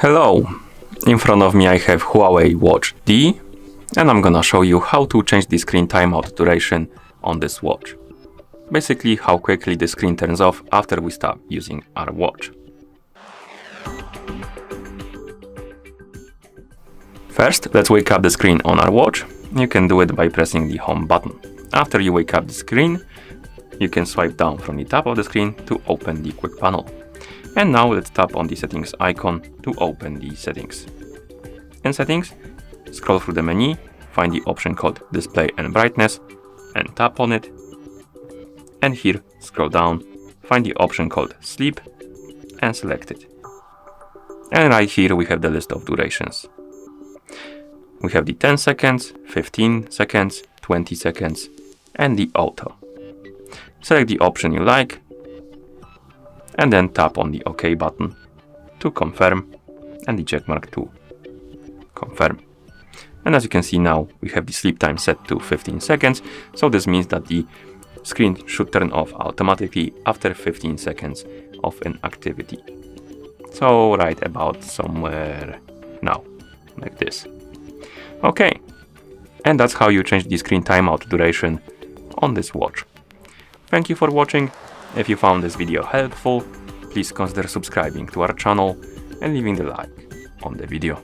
Hello, in front of me I have Huawei Watch D and I'm gonna show you how to change the screen timeout duration on this watch. Basically how quickly the screen turns off after we stop using our watch. First, let's wake up the screen on our watch. You can do it by pressing the home button. After you wake up the screen, you can swipe down from the top of the screen to open the quick panel. And now let's tap on the settings icon to open the settings. In settings, scroll through the menu, find the option called display and brightness and tap on it. And here, scroll down, find the option called sleep and select it. And right here we have the list of durations. We have the 10 seconds, 15 seconds, 20 seconds and the auto. Select the option you like and then tap on the OK button to confirm and the check mark to confirm. And as you can see now, we have the sleep time set to 15 seconds. So this means that the screen should turn off automatically after 15 seconds of inactivity. So right about somewhere now, like this. Okay, and that's how you change the screen timeout duration on this watch. Thank you for watching. If you found this video helpful, please consider subscribing to our channel and leaving the like on the video.